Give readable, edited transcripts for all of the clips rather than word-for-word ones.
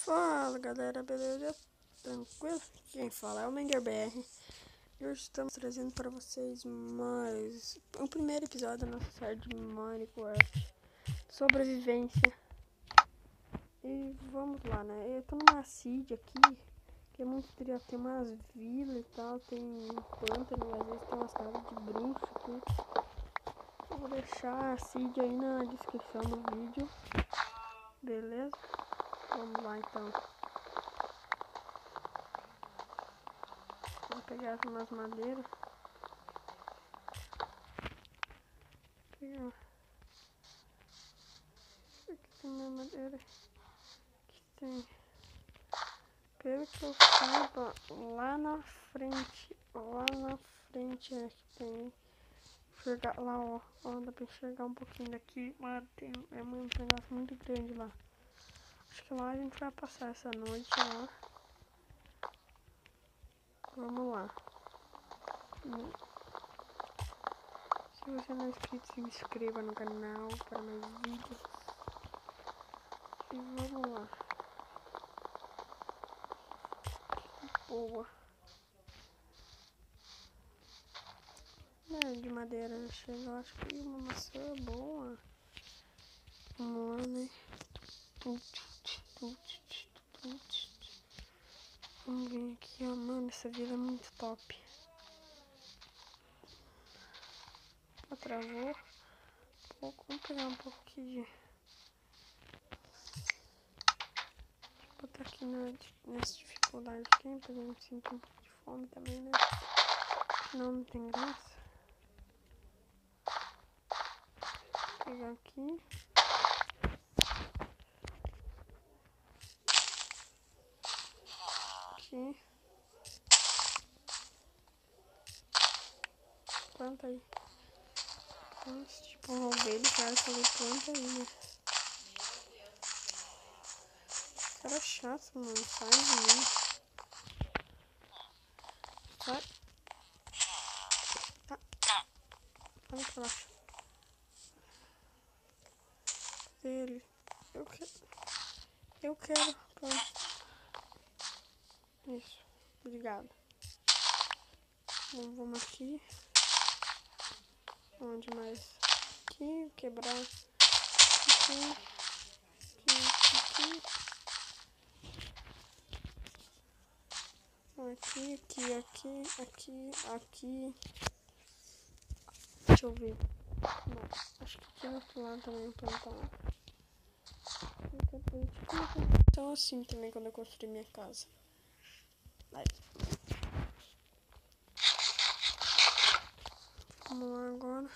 Fala galera, beleza? Tranquilo? Quem fala é o MenderBR e hoje estamos trazendo para vocês mais o primeiro episódio da nossa série de Minecraft Sobrevivência. E vamos lá, né? Eu tô numa seed aqui, que é muito interessante, tem umas vilas e tal, tem pântano, às vezes tem umas casas de bruxo aqui. Eu vou deixar a seed aí na descrição do vídeo, beleza? Vamos lá então. Vou pegar umas madeiras. Aqui tem uma madeira. Aqui tem. Pelo que eu saiba, lá na frente é que tem. Enxergar lá, ó, dá pra enxergar um pouquinho daqui. Mano, tem um negócio muito grande lá. Acho que lá a gente vai passar essa noite lá. Vamos lá. Se você não é inscrito, se inscreva no canal para mais vídeos. E vamos lá. Boa. De madeira chega, acho que uma maçã boa. Vamos lá, né? Vamos vir aqui, ó. Mano, essa vila é muito top. Travou. Vamos pegar um pouco aqui de... Deixa eu botar aqui nessa dificuldade aqui, pra gente sentir um pouco de fome também, né? Senão não tem graça. Vou pegar aqui. Aqui. Planta aí. Nossa, tipo uma ovelha, cara, falei planta aí, né? Cara chato, mano. Sai de mim. Sai. Tá. Vai pra baixo. Dele. Eu quero. Pronto. Isso. Obrigado. Bom, vamos aqui. Onde mais? Aqui. Quebrar. Aqui. Aqui. Deixa eu ver. Não, acho que aqui no outro lado também vou plantar. Então assim também quando eu construir minha casa. Vai. Vamos lá agora.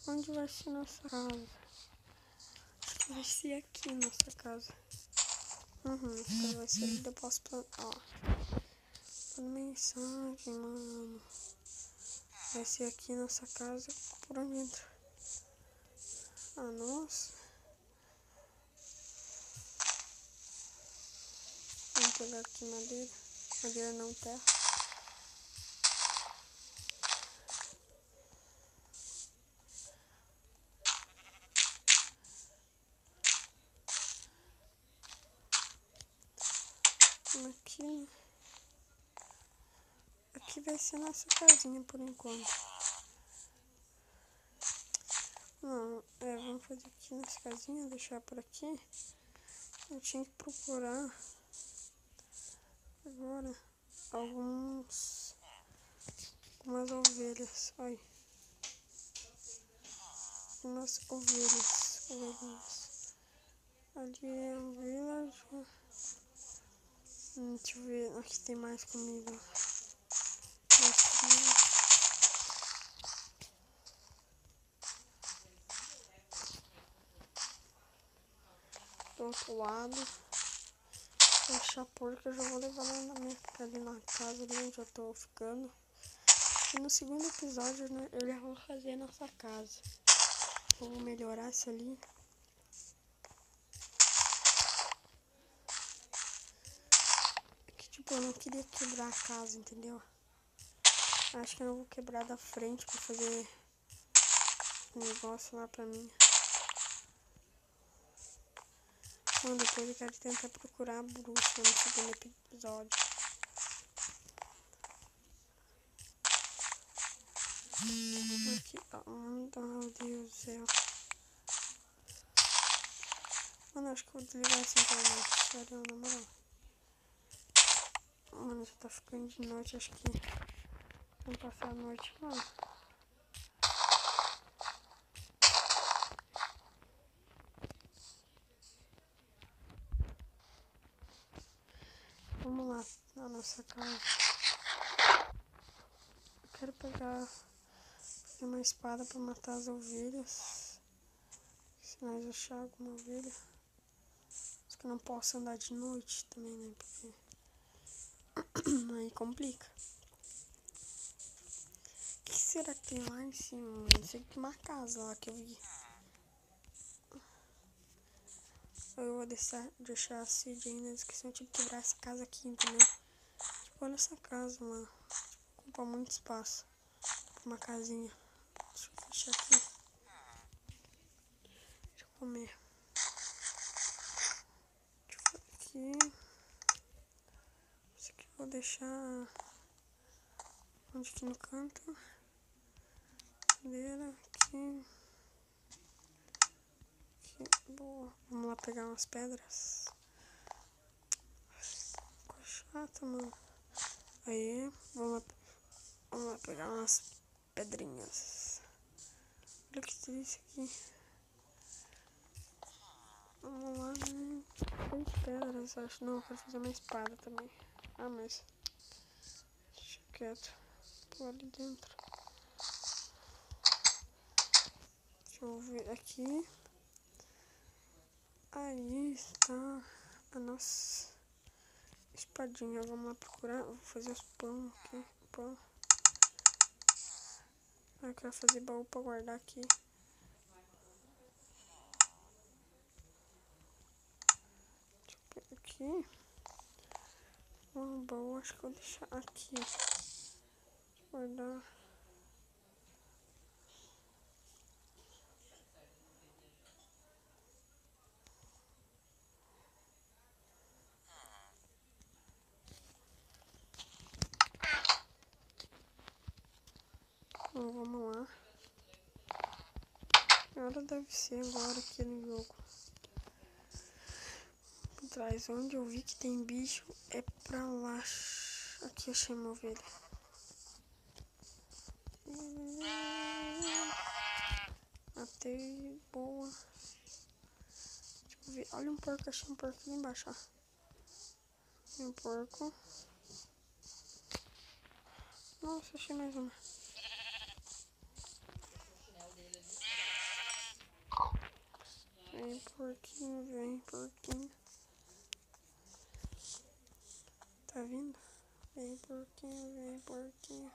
Onde vai ser nossa casa? Acho que vai ser aqui nossa casa. Essa casa vai ser ali, eu posso plantar, ó. Manda mensagem, mano. Vai ser aqui nossa casa por dentro. Ah, nossa. Vamos pegar aqui madeira. Madeira não, terra. Aqui vai ser nossa casinha por enquanto. Não, vamos fazer aqui nessa casinha, deixar por aqui. Eu tinha que procurar agora algumas ovelhas. Olha. Umas ovelhas. Ali é um village. Deixa eu ver, aqui tem mais comida. Do outro lado. Vou achar porco, eu já vou levar ali na casa ali onde eu tô ficando. E no segundo episódio eu já vou fazer a nossa casa. Vou melhorar essa ali. Tipo, eu não queria quebrar a casa, entendeu? Acho que eu não vou quebrar da frente pra fazer um negócio lá pra mim. Bom, depois eu quero tentar procurar a bruxa no segundo episódio. Aqui, ó. Meu Deus do céu. Mano, acho que eu vou desligar essa internet. Sério, na moral. Mano, já tá ficando de noite. Acho que vamos passar a noite, mano. Vamos lá, na nossa casa. Eu quero pegar uma espada pra matar as ovelhas. Se nós achar alguma ovelha. Acho que eu não posso andar de noite também, né? Porque aí complica. O que será que tem lá em cima? Não sei, que uma casa lá que eu vi. Eu vou deixar a Cid aí na descrição. Eu tive que quebrar essa casa aqui, entendeu? Tipo, olha essa casa, mano. Tipo, ocupa muito espaço. Uma casinha. Deixa eu fechar aqui. Deixa eu comer. Deixa eu ver aqui. Isso aqui eu vou deixar. Onde aqui no canto. Cadeira aqui. Aqui. Boa. Vamos lá pegar umas pedras. Ficou chato, mano. Aí, vamos lá pegar umas pedrinhas. Olha que triste aqui. Vamos lá, né? 3 pedras, acho. Não, eu quero fazer uma espada também. Ah, mas... deixa quieto. Vou ali dentro. Deixa eu ver aqui. Aí está a nossa espadinha. Vamos lá procurar. Vou fazer os pão aqui. Pão. Ah, eu quero fazer baú pra guardar aqui. Deixa eu ver aqui. Um baú, acho que eu vou deixar aqui. Guardar. Então, vamos lá. Que hora deve ser agora aqui no jogo? Por trás, onde eu vi que tem bicho é pra lá. Aqui achei uma ovelha. Matei, boa. Deixa eu ver. Olha um porco, achei um porco ali embaixo, ó. Tem um porco. Nossa, achei mais uma. Vem, porquinho, vem, porquinho. Tá vindo? Vem, porquinho, vem, porquinho.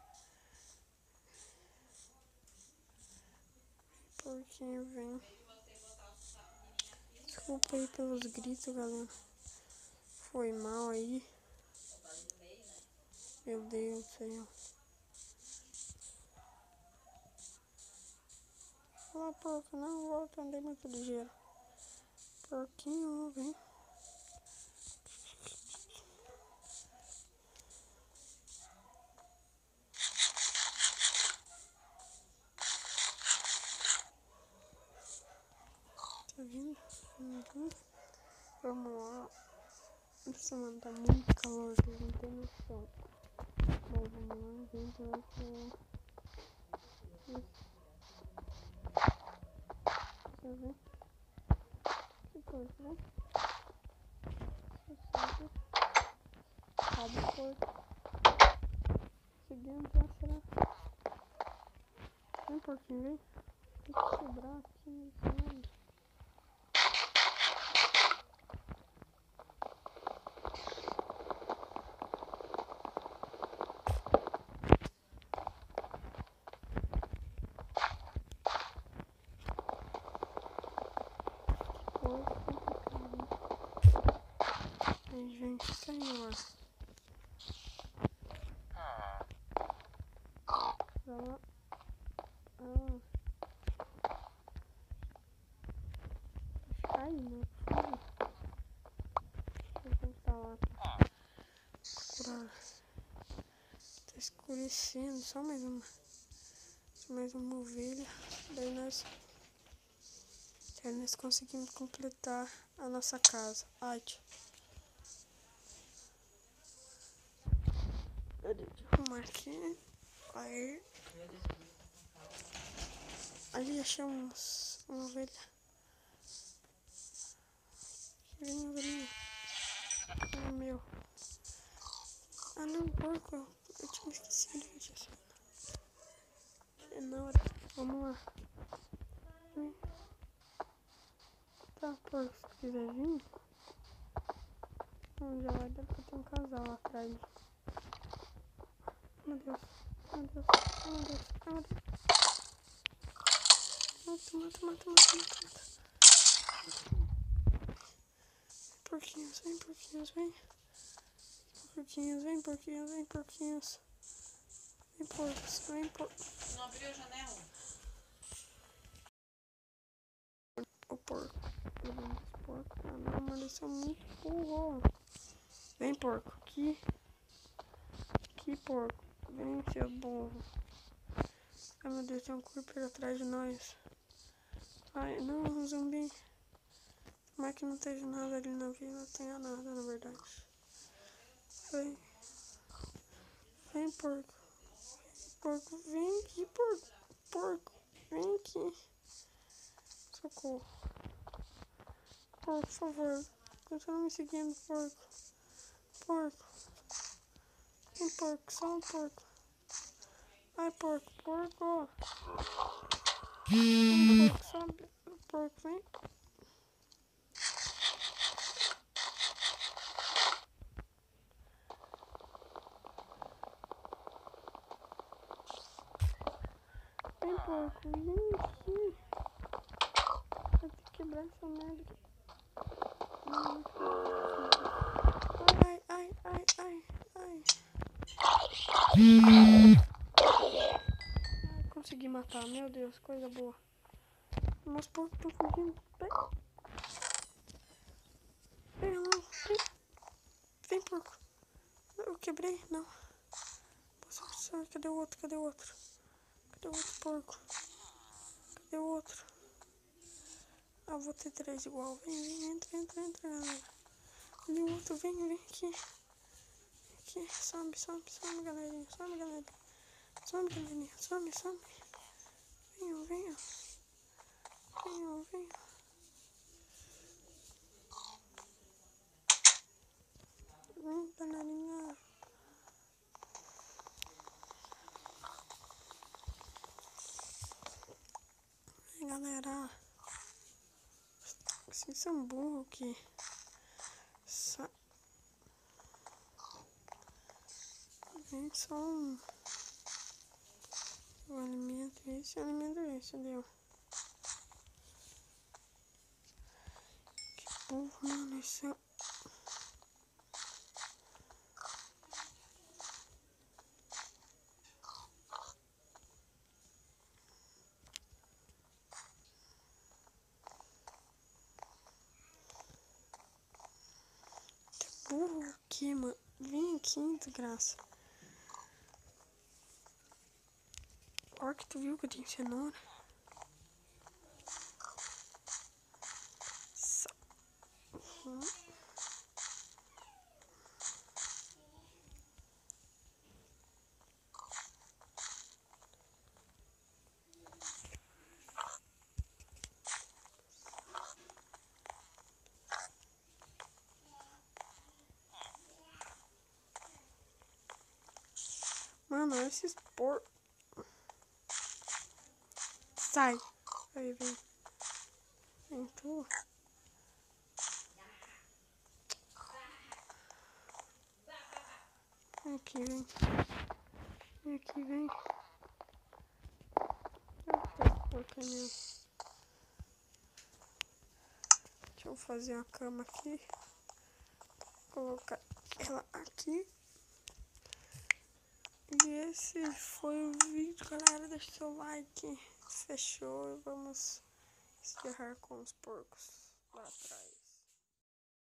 Porquinho, vem. Desculpa aí pelos gritos, galera. Foi mal aí. Meu Deus do céu. Olha lá, porco, não volta, andei muito ligeiro. Porquinho, vem. Tá vindo? Uhum. Vamos lá. Nossa, mano, tá muito calor, vocês não tem noção. Mas vamos lá, vem, porco. Deixa eu ver. Que porco, né? Sobe o porco. Seguindo, já será? Vem, porquinho, vem. Tem que quebrar aqui nesse mundo. Porco complicado. Aí, gente, senhor. Pra lá. Ah. Ai, meu filho. descendo, só mais uma ovelha. Daí nós conseguimos completar a nossa casa. Ai, tio. Deixa eu arrumar aqui. Aí. Ali achei uma ovelha. Vem, ovelhinha. É meu. Ah, não, porco. Eu tinha esquecido que tinha sido. Cenoura. Vamos lá. Vem. Tá, porco, se tu quiser vir. Já vai dar pra ter um casal lá atrás. Meu Deus. Meu Deus. Meu Deus. Meu Deus. Mata. Porquinhos, vem. Porquinhos. Vem, porquinhos. Vem, porcos. Não abriu a janela? O porco. Ah, não, mas eles são muito burros. Vem, porco. Aqui, porco. Vem, seu burro. Ai, meu Deus, tem um creeper atrás de nós. Ai, não, um zumbi. Mas que não esteja nada ali na vila, não tenha nada, na verdade. Vem, porco. Vem aqui, porco. Vem aqui. Socorro. Porco, por favor. Continua me seguindo, porco. Vem, porco, só um porco. Ai, porco. Vem, porco, só porco, vem. Vem, porco, vem aqui. Vai ter que quebrar essa merda aqui. Ai. Consegui matar, meu Deus, coisa boa. Meus porcos estão fugindo. Vem, porco. Eu quebrei? Não. Cadê o outro? Cadê o outro porco? Cadê o outro? Ah, vou ter 3 igual. Vem, entra, galera. Ali o outro, vem aqui. Aqui, some, galerinha. Some. Venham. Vem, galerinha. Vem, galera. Vocês são burros que... Vem só um alimento esse, deu. Que burro, mano, isso é... burro aqui, mano. Vem aqui, desgraça. Olha que tu viu que eu tenho cenoura. Mano, esses porcos. Sai. Aí, vem. Vem tu. Vem aqui, vem. Porco é meu. Deixa eu fazer uma cama aqui. Colocar ela aqui. E esse foi o vídeo, galera. Deixa seu like. Fechou. Vamos encerrar com os porcos lá atrás.